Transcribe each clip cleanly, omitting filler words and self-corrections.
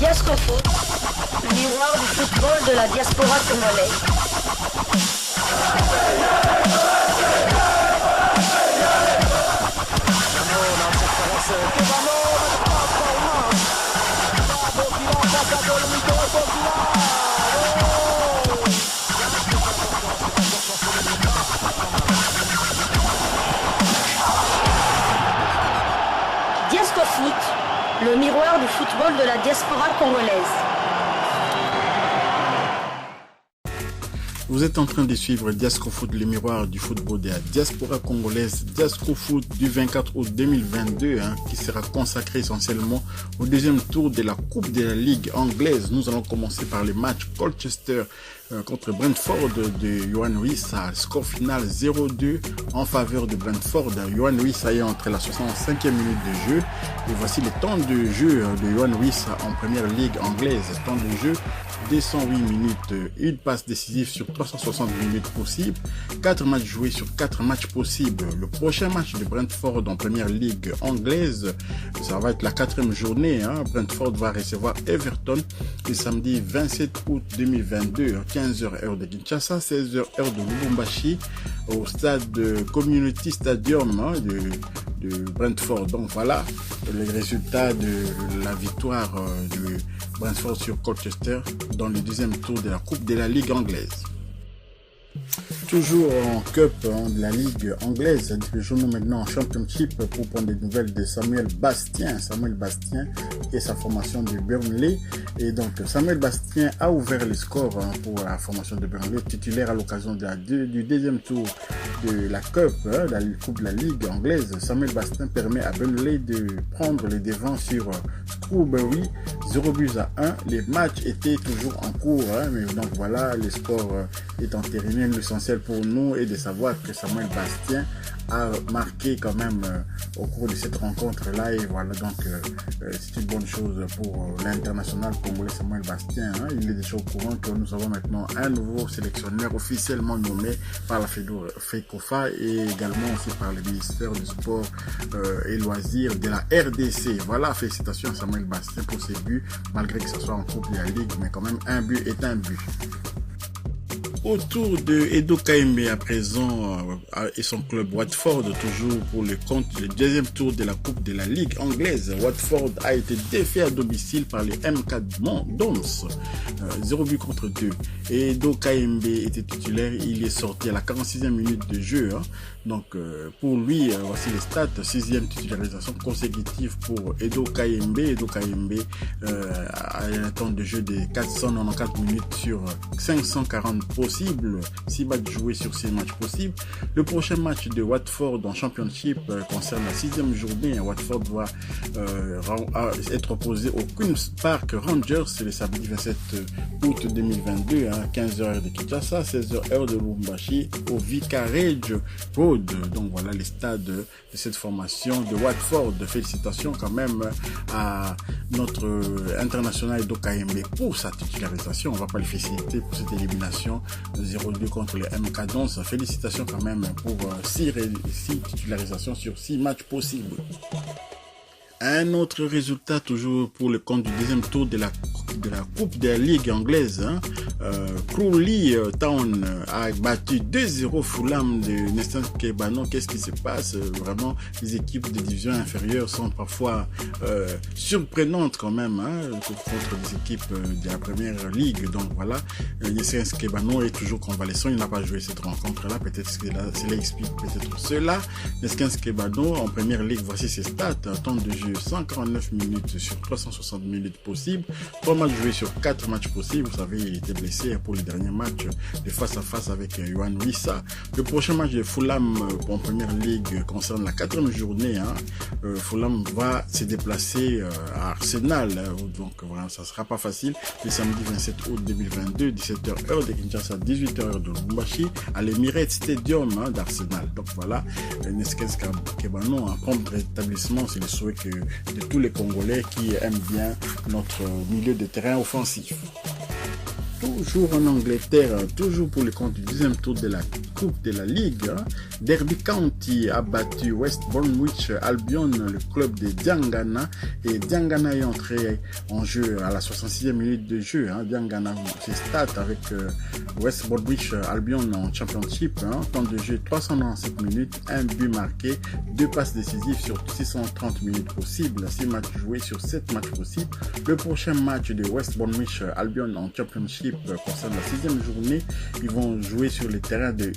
Diascofoot, le miroir du football de la diaspora congolaise. Diascofoot, le miroir du football de la diaspora congolaise. Vous êtes en train de suivre Diascofoot, le miroir du football de la diaspora congolaise. Diascofoot du 24 août 2022, qui sera consacré essentiellement au deuxième tour de la Coupe de la Ligue anglaise. Nous allons commencer par le match Colchester contre Brentford de Yohan Wissa. Score final 0-2 en faveur de Brentford. Yohan Wissa est entre la 65e minute de jeu. Et voici le temps de jeu de Yohan Wissa en première ligue anglaise. Temps de jeu 208 minutes, une passe décisive sur 360 minutes possibles, 4 matchs joués sur 4 matchs possibles. Le prochain match de Brentford en première ligue anglaise, ça va être la 4e journée. Brentford va recevoir Everton le samedi 27 août 2022, 15h heure de Kinshasa, 16h heure de Lubumbashi, au stade Community Stadium de Brentford. Donc voilà les résultats de la victoire de Brentford sur Colchester dans le deuxième tour de la Coupe de la Ligue anglaise. Toujours en Cup de la Ligue anglaise, dirigeons-nous maintenant en Championship pour prendre des nouvelles de Samuel Bastien et sa formation de Burnley. Et donc Samuel Bastien a ouvert le score pour la formation de Burnley, titulaire à l'occasion du deuxième tour de la Cup, la Coupe de la Ligue anglaise. Samuel Bastien permet à Burnley de prendre les devants sur Shrewsbury, 0-1. Les matchs étaient toujours en cours, mais donc voilà, le score est entériné. L'essentiel pour nous est de savoir que Samuel Bastien a marqué quand même au cours de cette rencontre-là, et voilà, donc c'est une bonne chose pour l'international congolais Samuel Bastien. Il est déjà au courant que nous avons maintenant un nouveau sélectionneur officiellement nommé par la FECOFA et également aussi par le ministère du Sport et Loisirs de la RDC. Voilà, félicitations à Samuel Bastien pour ses buts, malgré que ce soit en Coupe de la Ligue, mais quand même un but est un but. Autour de Edo Kaimbe à présent et son club Watford, toujours pour le compte du deuxième tour de la Coupe de la Ligue anglaise. Watford a été défait à domicile par les MK Dons, 0 but contre 2. Et Edo Kaimbe était titulaire, il est sorti à la 46e minute de jeu. Donc pour lui, voici les stats, 6e titularisation consécutive pour Edo Kaimbe. Edo Kaimbe a un temps de jeu de 494 minutes sur 540 possibles, 6 matchs joués sur 6 matchs possibles. Le prochain match de Watford en Championship concerne la 6e journée. Watford va être opposé au Queen's Park Rangers le samedi 27 août 2022 à 15h de Kinshasa, 16h heure de Lubumbashi au Vicarage Road. Donc voilà les stades de cette formation de Watford. Félicitations quand même à notre international Edo Kaimbe pour sa titularisation. On va pas le féliciter pour cette élimination 0-2 contre les MK Dons. Félicitations quand même pour 6 titularisations sur 6 matchs possibles. Un autre résultat toujours pour le compte du deuxième tour de la Coupe de la Ligue anglaise. Crawley Town a battu 2-0 Fulham de Nestor Kebano. Qu'est-ce qui se passe? Vraiment, les équipes de division inférieure sont parfois surprenantes quand même contre les équipes de la première ligue. Donc voilà, Nestor Kebano est toujours convalescent. Il n'a pas joué cette rencontre-là. Peut-être que cela explique peut-être cela. Nestor Kebano en première ligue, voici ses stats. Temps de jeu 149 minutes sur 360 minutes possibles. 3 matchs joués sur 4 matchs possibles. Vous savez, il était blessé pour les derniers matchs de face à face avec Yohan Wissa. Le prochain match de Fulham en première ligue concerne la 4e journée. Fulham va se déplacer à Arsenal. Donc voilà, ça sera pas facile. Le samedi 27 août 2022, 17h heure de Kinshasa, 18h heure de Lubumbashi, à l'Emirates Stadium d'Arsenal. Donc voilà, Nestor Kebano, un prompt rétablissement, c'est le souhait de tous les Congolais qui aiment bien notre milieu de terrain offensif. toujours en Angleterre, toujours pour le compte du 10e tour de la Coupe de la Ligue. Derby County a battu West Bromwich Albion, le club de Diangana, et Diangana est entré en jeu à la 66e minute de jeu. Diangana s'est stat avec West Bromwich Albion en Championship. Temps de jeu 397 minutes, un but marqué, 2 passes décisives sur 630 minutes possibles, 6 matchs joués sur 7 matchs possibles. Le prochain match de West Bromwich Albion en Championship concerne la 6e journée. Ils vont jouer sur le terrain de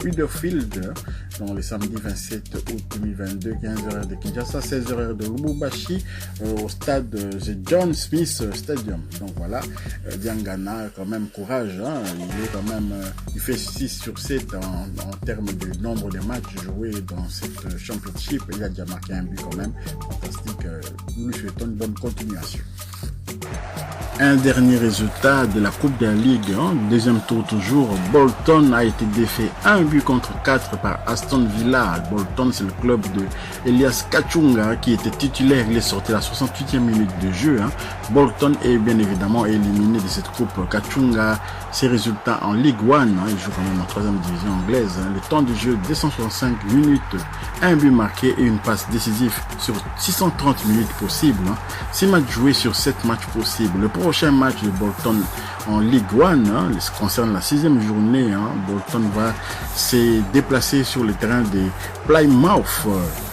Huddersfield dans le samedi 27 août 2022, 15h de Kinshasa, 16h de Lubumbashi, au stade The John Smith Stadium. Donc voilà, Diangana quand même courage, il est quand même, il fait 6 sur 7 en termes de nombre de matchs joués dans cette championship. Il a déjà marqué un but quand même, fantastique. Nous lui souhaitons une bonne continuation. Un dernier résultat de la Coupe de la Ligue, deuxième tour toujours, Bolton a été défait 1 but contre 4 par Aston Villa. Bolton, c'est le club de Elias Kachunga qui était titulaire, il est sorti à la 68e minute de jeu. Bolton est bien évidemment éliminé de cette coupe. Kachunga, ses résultats en Ligue 1, il joue quand même en 3e division anglaise. Le temps de jeu 265 minutes, un but marqué et une passe décisive sur 630 minutes possibles. 6 matchs joués sur 7 matchs possibles. Le prochain match de Bolton en Ligue 1, concerne la 6e journée. Bolton va se déplacer sur le terrain de Plymouth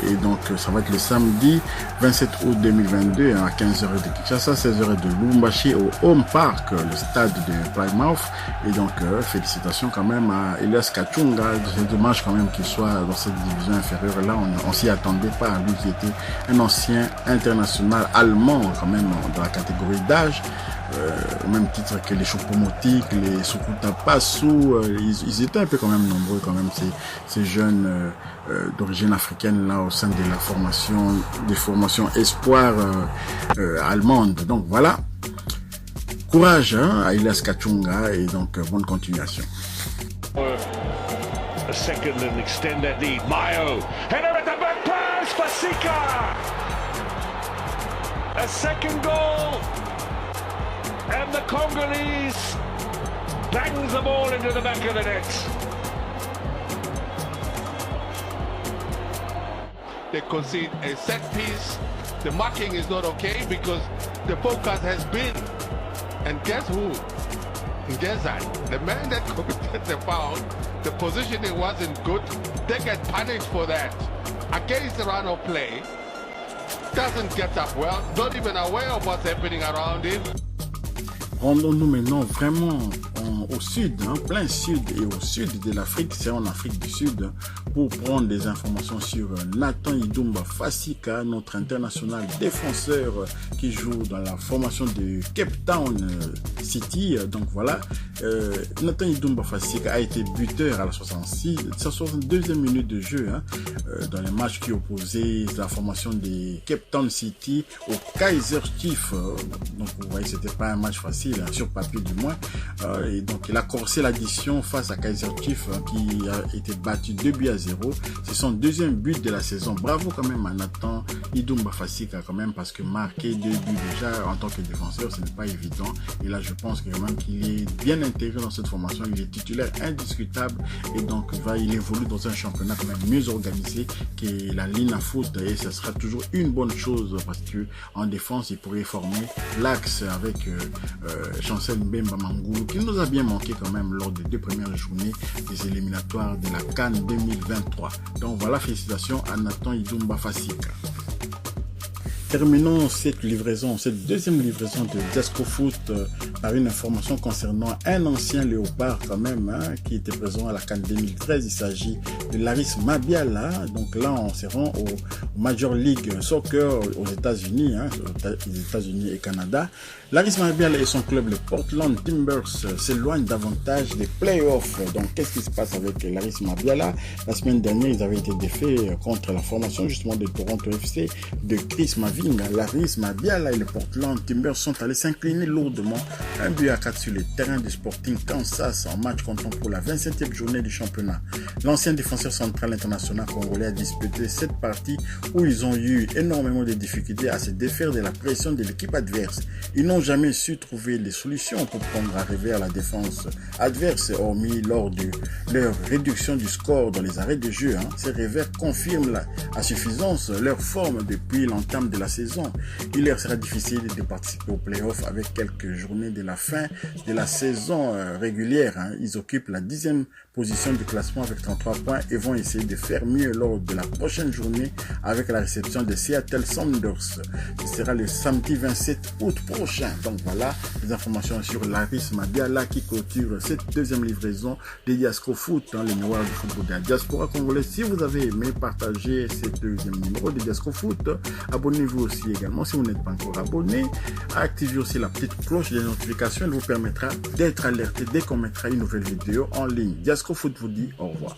et donc ça va être le samedi 27 août 2022 à 15h de Kinshasa, 16h de Lubumbashi au Home Park, le stade de Plymouth. Et donc félicitations quand même à Elias Kachunga. C'est dommage quand même qu'il soit dans cette division inférieure là, on s'y attendait pas à lui qui était un ancien international allemand quand même dans la catégorie d'âge. Au même titre que les Choupo-Moting, les Sukuta Passou, ils étaient un peu quand même nombreux quand même ces jeunes d'origine africaine là au sein de la formation, des formations espoir allemandes. Donc voilà, courage à Elias Kachunga et donc bonne continuation. A second and extended lead. Mayo, header at the back pass for Sika. A second goal. And the Congolese bangs the ball into the back of the net. They concede a set piece. The marking is not okay because the focus has been. And guess who? Guess that. The man that committed the foul, the positioning wasn't good. They get punished for that. Against the run of play. Doesn't get up well. Not even aware of what's happening around him. Rendons-nous maintenant vraiment au sud, plein sud et au sud de l'Afrique, c'est en Afrique du Sud, pour prendre des informations sur Nathan Idumba Fasika, notre international défenseur qui joue dans la formation de Cape Town City. Donc voilà, Nathan Idumba Fasika a été buteur à la 62e minute de jeu dans les matchs qui opposaient la formation de Cape Town City au Kaizer Chiefs. Donc vous voyez, c'était pas un match facile, sur papier du moins. Et donc il a corsé l'addition face à Kaizer Chiefs qui a été battu 2-0. C'est son deuxième but de la saison. Bravo quand même à Nathan Idumba Fasika quand même, parce que marquer 2 buts déjà en tant que défenseur, ce n'est pas évident. Et là je pense que même qu'il est bien intégré dans cette formation. Il est titulaire indiscutable et donc il évolue dans un championnat quand même mieux organisé que la Lina Foot, et ce sera toujours une bonne chose parce que en défense il pourrait former l'axe avec Chancel Mbemba Mangou qui nous a bien manqué quand même lors des 2 premières journées des éliminatoires de la CAN 2023. Donc voilà, félicitations à Nathan Idumba Fasika. Terminons cette deuxième livraison de Jasco Foot par une information concernant un ancien léopard quand même qui était présent à la CAN 2013. Il s'agit de Laris Mabiala. Donc là, on se rend au Major League Soccer aux États-Unis, les États-Unis et Canada. Laris Mabiala et son club, le Portland Timbers, s'éloignent davantage des playoffs. Donc qu'est-ce qui se passe avec Laris Mabiala? La semaine dernière, ils avaient été défaits contre la formation justement de Toronto FC de Chris Mavic. Irving, Laris Mabiala et les Portland Timbers sont allés s'incliner lourdement 1-4 sur le terrain du Sporting Kansas en match comptant pour la 27e journée du championnat. L'ancien défenseur central international congolais a disputé cette partie où ils ont eu énormément de difficultés à se défaire de la pression de l'équipe adverse. Ils n'ont jamais su trouver les solutions pour prendre à revers la défense adverse, hormis lors de leur réduction du score dans les arrêts de jeu. Ces revers confirment à suffisance leur forme depuis l'entame de la saison. Il leur sera difficile de participer aux playoffs avec quelques journées de la fin de la saison régulière. Ils occupent la 10e position du classement avec 33 points et vont essayer de faire mieux lors de la prochaine journée avec la réception de Seattle Sounders. Ce sera le samedi 27 août prochain. Donc voilà les informations sur Laris Mabiala qui clôture cette deuxième livraison de Diasco Foot, le miroir du football de la diaspora congolaise. Si vous avez aimé, partagez ce deuxième numéro de Diasco Foot. Abonnez-vous aussi également si vous n'êtes pas encore abonné. Activez aussi la petite cloche des notifications. Elle vous permettra d'être alerté dès qu'on mettra une nouvelle vidéo en ligne. Diasco Foot vous dit au revoir.